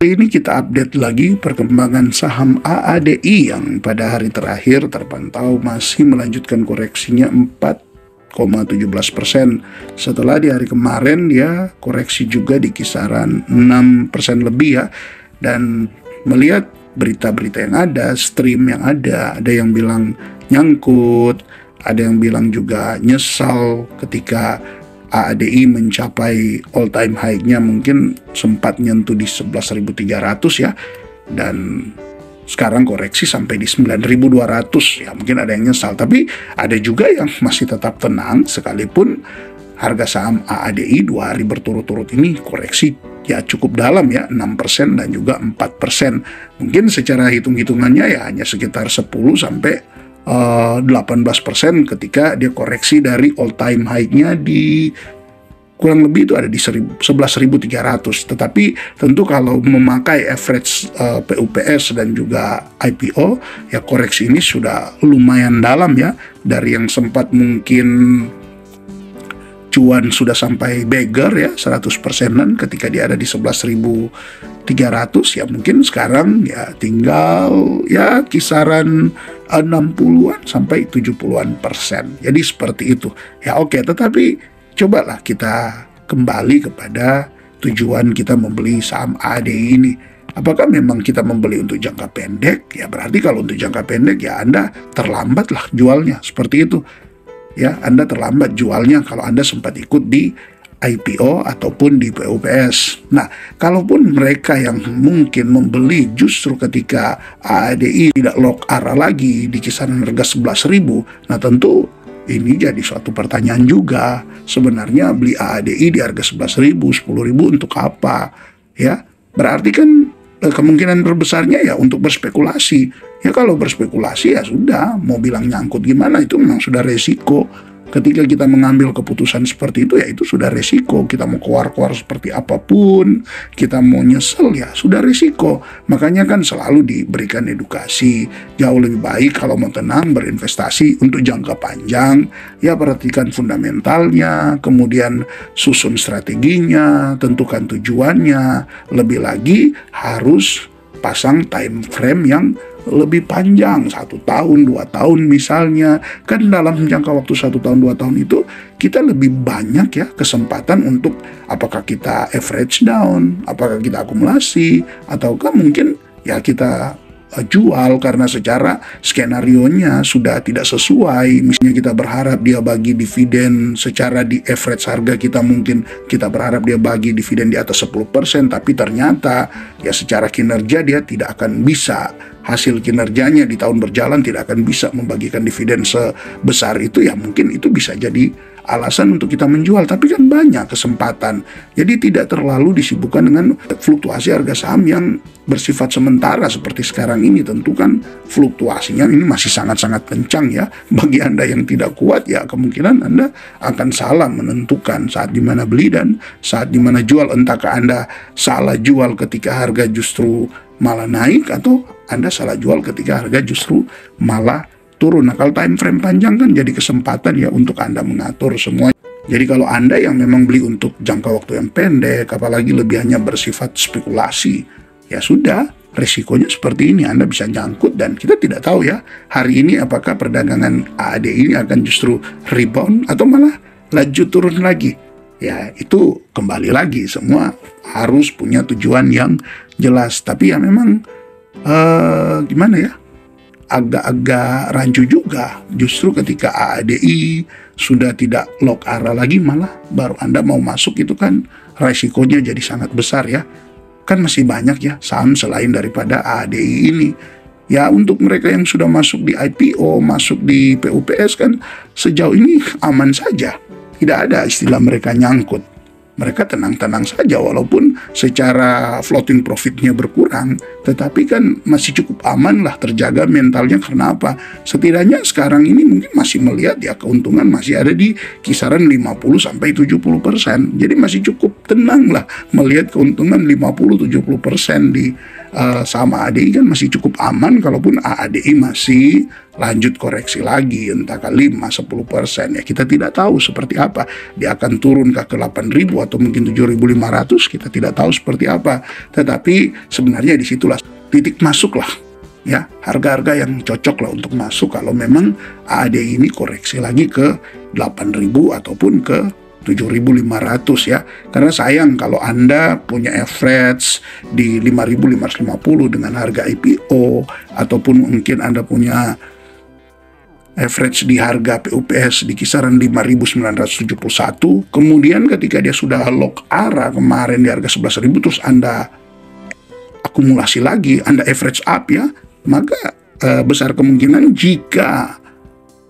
Ini kita update lagi perkembangan saham AADI yang pada hari terakhir terpantau masih melanjutkan koreksinya 4,17%. Setelah di hari kemarin dia koreksi juga di kisaran 6% lebih ya. Dan melihat berita-berita yang ada, stream yang ada yang bilang nyangkut, ada yang bilang juga nyesal ketika AADI mencapai all time high-nya mungkin sempat nyentuh di 11.300 ya, dan sekarang koreksi sampai di 9.200 ya. Mungkin ada yang nyesal, tapi ada juga yang masih tetap tenang sekalipun harga saham AADI 2 hari berturut-turut ini koreksi ya cukup dalam ya, 6% dan juga 4%. Mungkin secara hitung-hitungannya ya hanya sekitar 10 sampai 18% ketika dia koreksi dari all time high-nya di kurang lebih itu ada di 11.300. Tetapi tentu kalau memakai average PUPS dan juga IPO ya, koreksi ini sudah lumayan dalam ya, dari yang sempat mungkin cuan sudah sampai beggar ya 100%-an ketika dia ada di 11.300 ya, mungkin sekarang ya tinggal ya kisaran 60-an sampai 70-an persen. Jadi seperti itu ya. Oke, tetapi cobalah kita kembali kepada tujuan kita membeli saham AADI ini. Apakah memang kita membeli untuk jangka pendek? Ya berarti kalau untuk jangka pendek ya Anda terlambatlah jualnya, seperti itu. Ya, Anda terlambat jualnya kalau Anda sempat ikut di IPO ataupun di PUPS. Nah, kalaupun mereka yang mungkin membeli justru ketika AADI tidak lock arah lagi di kisaran harga 11.000, nah tentu ini jadi suatu pertanyaan juga. Sebenarnya beli AADI di harga 11.000, 10.000 untuk apa? Ya, berarti kan kemungkinan terbesarnya ya untuk berspekulasi. Ya kalau berspekulasi ya sudah, mau bilang nyangkut gimana, itu memang sudah resiko. Ketika kita mengambil keputusan seperti itu ya itu sudah resiko. Kita mau keluar-keluar seperti apapun, kita mau nyesel ya sudah resiko. Makanya kan selalu diberikan edukasi, jauh lebih baik kalau mau tenang berinvestasi untuk jangka panjang. Ya perhatikan fundamentalnya, kemudian susun strateginya, tentukan tujuannya. Lebih lagi harus pasang time frame yang lebih panjang, 1 tahun, 2 tahun misalnya. Kan dalam jangka waktu 1 tahun, 2 tahun itu kita lebih banyak ya kesempatan untuk apakah kita average down, apakah kita akumulasi, ataukah mungkin ya kita jual karena secara skenarionya sudah tidak sesuai. Misalnya kita berharap dia bagi dividen secara di average harga kita, mungkin kita berharap dia bagi dividen di atas 10%, tapi ternyata ya secara kinerja dia tidak akan bisa, hasil kinerjanya di tahun berjalan tidak akan bisa membagikan dividen sebesar itu ya. Mungkin itu bisa jadi alasan untuk kita menjual, tapi kan banyak kesempatan. Jadi tidak terlalu disibukkan dengan fluktuasi harga saham yang bersifat sementara seperti sekarang ini. Tentu kan fluktuasinya ini masih sangat-sangat kencang ya. Bagi Anda yang tidak kuat ya kemungkinan Anda akan salah menentukan saat dimana beli dan saat dimana jual. Entahkah Anda salah jual ketika harga justru malah naik, atau Anda salah jual ketika harga justru malah turun. Nah, kalau time frame panjang kan jadi kesempatan ya untuk Anda mengatur semua. Jadi kalau Anda yang memang beli untuk jangka waktu yang pendek, apalagi lebih hanya bersifat spekulasi, ya sudah, resikonya seperti ini. Anda bisa nyangkut dan kita tidak tahu ya hari ini apakah perdagangan AAD ini akan justru rebound atau malah lanjut turun lagi. Ya itu kembali lagi, semua harus punya tujuan yang jelas. Tapi ya memang gimana ya, agak-agak rancu juga justru ketika AADI sudah tidak lock arah lagi, malah baru Anda mau masuk, itu kan resikonya jadi sangat besar ya. Kan masih banyak ya saham selain daripada AADI ini. Ya untuk mereka yang sudah masuk di IPO, masuk di PUPS kan sejauh ini aman saja. Tidak ada istilah mereka nyangkut. Mereka tenang-tenang saja walaupun secara floating profitnya berkurang, tetapi kan masih cukup aman lah, terjaga mentalnya. Karena apa? Setidaknya sekarang ini mungkin masih melihat ya keuntungan masih ada di kisaran 50-70%. Jadi masih cukup tenang lah melihat keuntungan 50-70% di saham AADI kan masih cukup aman. Kalaupun AADI masih lanjut koreksi lagi entah ke 5-10%, ya kita tidak tahu seperti apa. Dia akan turun ke 8.000 atau mungkin 7.500, kita tidak tahu seperti apa. Tetapi sebenarnya disitulah titik masuk lah, ya, harga-harga yang cocok lah untuk masuk kalau memang AADI ini koreksi lagi ke 8.000 ataupun ke 7.500 ya. Karena sayang kalau Anda punya average di 5.550 dengan harga IPO, ataupun mungkin Anda punya average di harga PUPS di kisaran 5.971, kemudian ketika dia sudah lock arah kemarin di harga 11.000, terus Anda akumulasi lagi, Anda average up ya, maka besar kemungkinan jika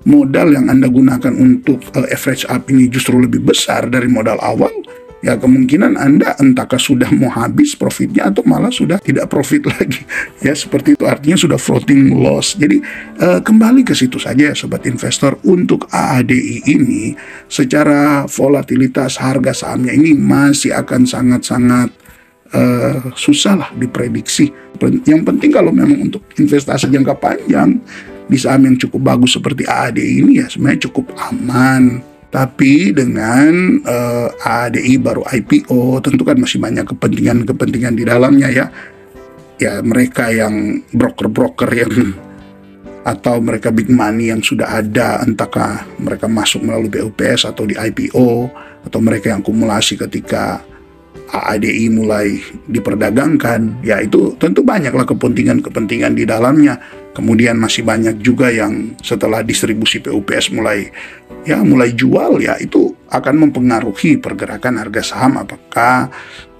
modal yang Anda gunakan untuk average up ini justru lebih besar dari modal awal, ya kemungkinan Anda entahkah sudah mau habis profitnya atau malah sudah tidak profit lagi. Ya seperti itu, artinya sudah floating loss. Jadi kembali ke situ saja ya sobat investor, untuk AADI ini secara volatilitas harga sahamnya ini masih akan sangat-sangat susah lah diprediksi. Yang penting kalau memang untuk investasi jangka panjang di saham yang cukup bagus seperti AADI ini ya sebenarnya cukup aman. Tapi dengan AADI baru IPO, tentu kan masih banyak kepentingan-kepentingan di dalamnya ya. Ya mereka yang broker-broker yang atau mereka big money yang sudah ada, entahkah mereka masuk melalui BUPS atau di IPO, atau mereka yang akumulasi ketika AADI mulai diperdagangkan, ya itu tentu banyaklah kepentingan-kepentingan di dalamnya. Kemudian masih banyak juga yang setelah distribusi PUPS mulai jual, ya itu akan mempengaruhi pergerakan harga saham, apakah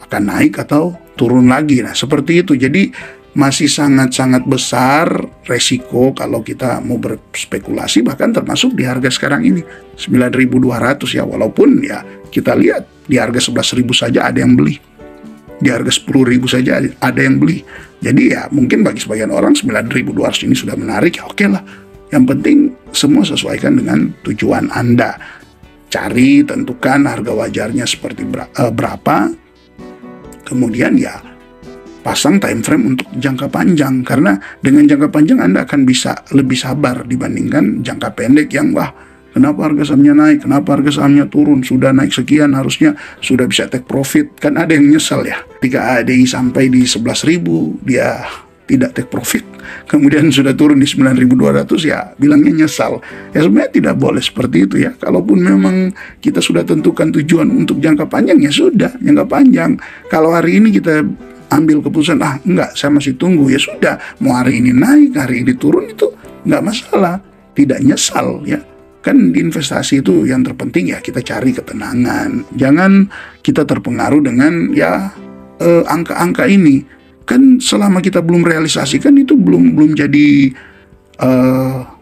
akan naik atau turun lagi. Nah seperti itu, jadi masih sangat-sangat besar resiko kalau kita mau berspekulasi, bahkan termasuk di harga sekarang ini 9.200 ya, walaupun ya kita lihat di harga 11.000 saja ada yang beli, di harga 10.000 saja ada yang beli. Jadi ya mungkin bagi sebagian orang 9.200 ini sudah menarik, ya oke lah. Yang penting semua sesuaikan dengan tujuan Anda. Cari, tentukan harga wajarnya seperti berapa, kemudian ya pasang time frame untuk jangka panjang. Karena dengan jangka panjang Anda akan bisa lebih sabar dibandingkan jangka pendek yang wah, kenapa harga sahamnya naik, kenapa harga sahamnya turun, sudah naik sekian harusnya sudah bisa take profit. Kan ada yang nyesel ya, ketika ADI sampai di 11.000 dia tidak take profit, kemudian sudah turun di 9.200 ya bilangnya nyesal. Ya sebenarnya tidak boleh seperti itu ya. Kalaupun memang kita sudah tentukan tujuan untuk jangka panjang, ya sudah jangka panjang. Kalau hari ini kita ambil keputusan, enggak, saya masih tunggu, ya sudah, mau hari ini naik, hari ini turun, itu enggak masalah, tidak nyesal ya. Kan di investasi itu yang terpenting ya kita cari ketenangan, jangan kita terpengaruh dengan ya angka-angka ini. Kan selama kita belum realisasikan itu belum jadi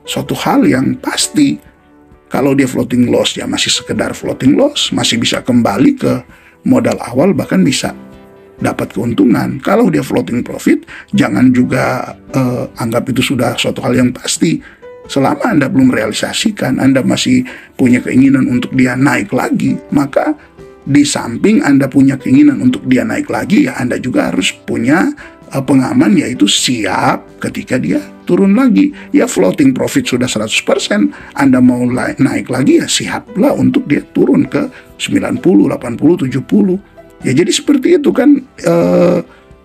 suatu hal yang pasti. Kalau dia floating loss ya masih sekedar floating loss, masih bisa kembali ke modal awal, bahkan bisa dapat keuntungan. Kalau dia floating profit, jangan juga anggap itu sudah suatu hal yang pasti. Selama Anda belum realisasikan, Anda masih punya keinginan untuk dia naik lagi, maka di samping Anda punya keinginan untuk dia naik lagi, ya Anda juga harus punya pengaman, yaitu siap ketika dia turun lagi. Ya floating profit sudah 100%, Anda mau naik lagi ya siaplah untuk dia turun ke 90, 80, 70. Ya jadi seperti itu kan,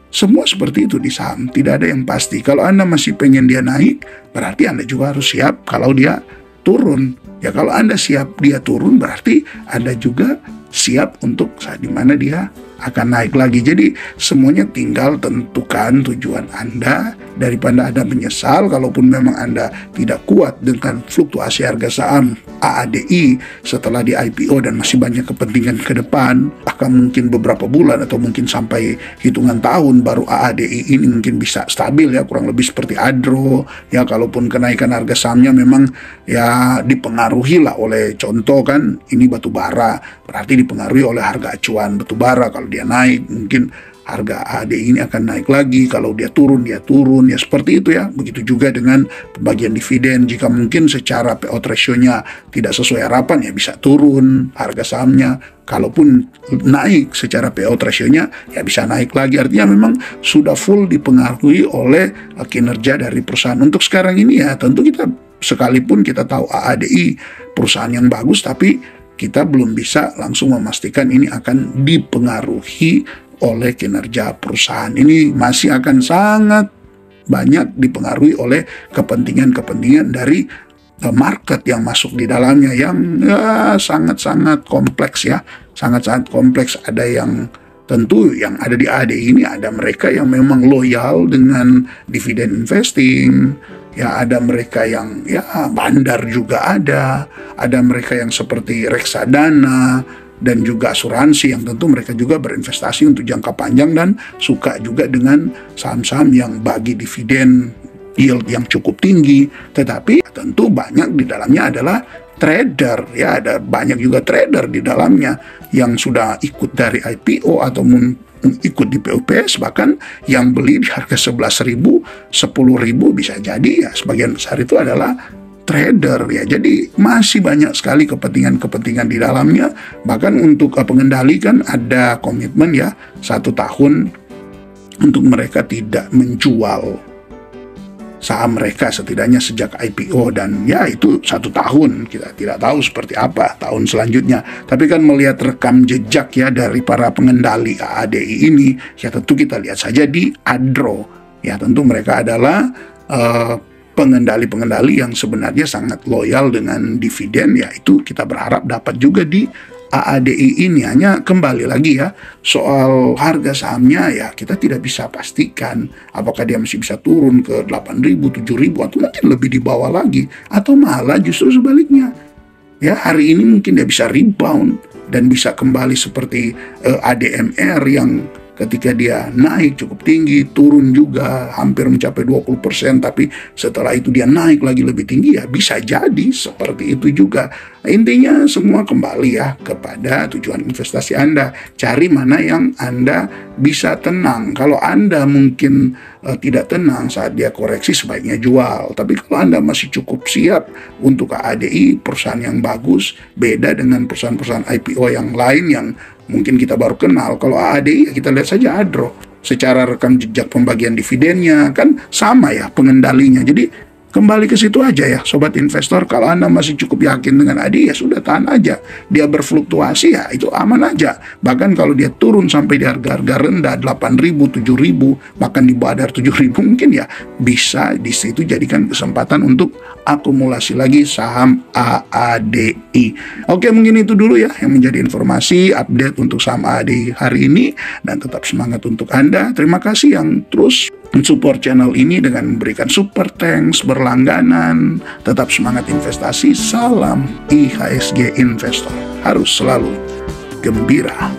semua seperti itu di saham, tidak ada yang pasti. Kalau Anda masih pengen dia naik, berarti Anda juga harus siap kalau dia turun. Ya kalau Anda siap dia turun, berarti Anda juga siap untuk saat dimana dia akan naik lagi. Jadi semuanya tinggal tentukan tujuan Anda, daripada Anda menyesal kalaupun memang Anda tidak kuat dengan fluktuasi harga saham AADI setelah di IPO dan masih banyak kepentingan ke depan, bahkan mungkin beberapa bulan atau mungkin sampai hitungan tahun baru AADI ini mungkin bisa stabil ya, kurang lebih seperti Adro ya. Kalaupun kenaikan harga sahamnya memang ya dipengaruhi lah oleh, contoh kan ini batu bara, berarti dipengaruhi oleh harga acuan batu bara. Kalau dia naik mungkin harga AADI ini akan naik lagi, kalau dia turun ya seperti itu ya. Begitu juga dengan pembagian dividen, jika mungkin secara payout ratio-nya tidak sesuai harapan ya bisa turun harga sahamnya, kalaupun naik secara payout ratio-nya ya bisa naik lagi. Artinya memang sudah full dipengaruhi oleh kinerja dari perusahaan. Untuk sekarang ini ya tentu kita, sekalipun kita tahu AADI perusahaan yang bagus, tapi kita belum bisa langsung memastikan ini akan dipengaruhi oleh kinerja perusahaan. Ini masih akan sangat banyak dipengaruhi oleh kepentingan-kepentingan dari market yang masuk di dalamnya, yang sangat-sangat kompleks ya, sangat-sangat kompleks. Ada yang tentu yang ada di ADI ini, ada mereka yang memang loyal dengan dividen investing, ya ada mereka yang ya bandar juga ada mereka yang seperti reksadana dan juga asuransi yang tentu mereka juga berinvestasi untuk jangka panjang dan suka juga dengan saham-saham yang bagi dividen yield yang cukup tinggi. Tetapi tentu banyak di dalamnya adalah trader, ya ada banyak juga trader di dalamnya yang sudah ikut dari IPO ataupun ikut di PUPS, bahkan yang beli di harga 11.000, 10.000 bisa jadi ya sebagian besar itu adalah trader ya. Jadi masih banyak sekali kepentingan-kepentingan di dalamnya. Bahkan untuk pengendali kan ada komitmen ya 1 tahun untuk mereka tidak menjual saham mereka setidaknya sejak IPO, dan ya itu 1 tahun. Kita tidak tahu seperti apa tahun selanjutnya, tapi kan melihat rekam jejak ya dari para pengendali ADI ini, ya tentu kita lihat saja di Adro. Ya tentu mereka adalah pengendali-pengendali yang sebenarnya sangat loyal dengan dividen, ya itu kita berharap dapat juga di AADI ini. Hanya kembali lagi ya, soal harga sahamnya ya kita tidak bisa pastikan apakah dia masih bisa turun ke 8.000, 7.000 atau mungkin lebih di bawah lagi, atau malah justru sebaliknya. Ya hari ini mungkin dia bisa rebound dan bisa kembali seperti ADMR yang ketika dia naik cukup tinggi, turun juga hampir mencapai 20%, tapi setelah itu dia naik lagi lebih tinggi, ya bisa jadi seperti itu juga. Intinya semua kembali ya kepada tujuan investasi Anda. Cari mana yang Anda bisa tenang. Kalau Anda mungkin tidak tenang saat dia koreksi, sebaiknya jual. Tapi kalau Anda masih cukup siap untuk ADI, perusahaan yang bagus, beda dengan perusahaan-perusahaan IPO yang lain yang mungkin kita baru kenal. Kalau ADI ya kita lihat saja Adro. Secara rekam jejak pembagian dividennya kan sama ya pengendalinya. Jadi kembali ke situ aja ya sobat investor. Kalau Anda masih cukup yakin dengan ADI, ya sudah tahan aja. Dia berfluktuasi ya itu aman aja. Bahkan kalau dia turun sampai di harga-harga rendah 8.000, 7.000, bahkan di bawah 7.000, mungkin ya bisa di situ jadikan kesempatan untuk akumulasi lagi saham AADI. Oke, mungkin itu dulu ya yang menjadi informasi update untuk saham AADI hari ini, dan tetap semangat untuk Anda. Terima kasih yang terus mensupport channel ini dengan memberikan super thanks berlangganan. Tetap semangat investasi. Salam IHSG Investor. Harus selalu gembira.